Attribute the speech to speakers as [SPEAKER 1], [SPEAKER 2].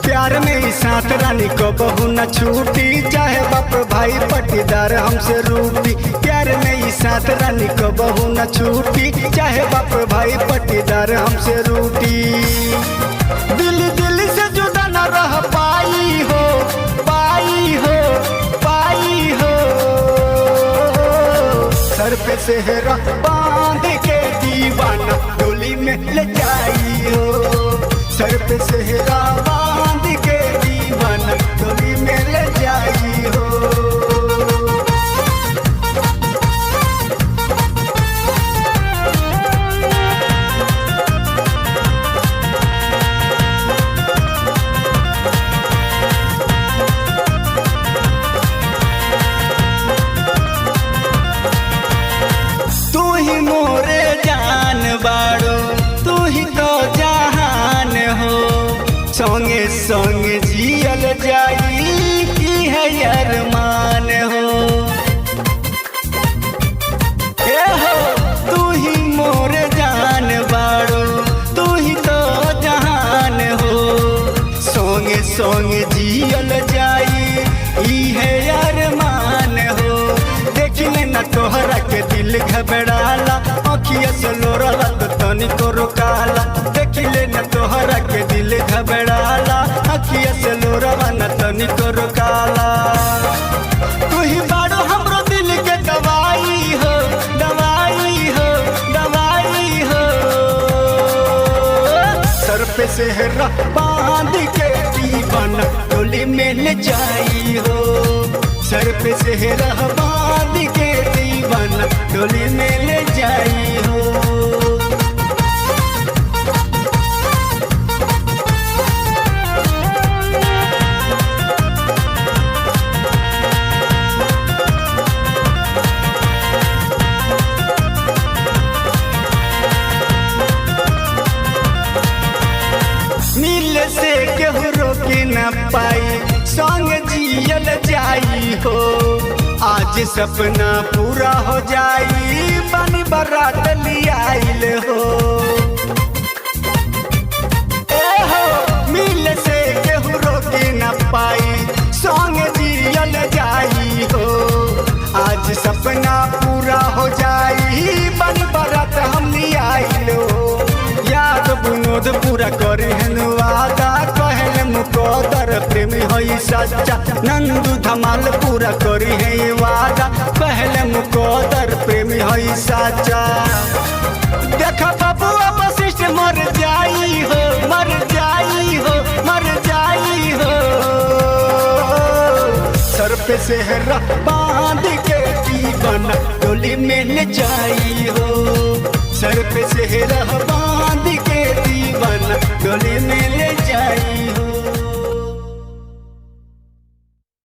[SPEAKER 1] प्यार में ही साथ रानी को बहू न छूटी, चाहे बाप भाई पटीदार हमसे रूठी। प्यार में ही साथ रानी को बहू न छूटी, चाहे बाप भाई पटीदार हमसे रूठी। दिल दिल से जुदा न रह पाई हो, पाई हो, पाई हो। सर पे सेहरा बांध के दीवाना डोली में ले जाई हो। सर पे सेहरा बांध के दीवाना डोली में ले जाई हो। तू ही मोरे जान बाड़ो, तू ही तो जहान हो। संगे संगे जियल जाई की है अरमान हो। ए हो तू ही मोरे जान बाड़ो, तू ही तो जहान हो। संगे संगे जियल जाई ई है अरमान हो। देखिले न तोहरा के दिल घबराला, अखिया से लोरला तो तनिको रोकाला। देखिले न तोहरा के दिल घबराला, अखिया से लोरला न तनिको रोकाला। तू ही बाड़ो हमरो दिल के दवाई हो, दवाई हो, दवाई हो। सर पे सेहरा बांध के दीवाना डोली में ले जाई हो। सर पे सेहरा बांध के दीवाना डोली में ले जाई हो। मिल से केहू रोके न पाई, संग जियल जाई हो। आज सपना पूरा हो जाई, बनी बारात लियाइल हो। ए हो मिल से केहू रोके न पाई, संग जियल जाई हो। आज सपना पूरा हो जाई, बनी बारात हम लियाइल हो। याद बुनोद पूरा करे हन वादा, कहल मुकदर प्रेमी होई सच्चा। नंदू धमाल पूरा करी है वादा, कहल मुकदर प्रेमी होई सच्चा। देखा बाबू वशिष्ठ मर जाई हो, मर जाई हो, मर जाई हो। सर पे सेहरा बांध के दीवाना डोली में ले जाई हो। सर पे सेहरा बांध के दीवाना डोली में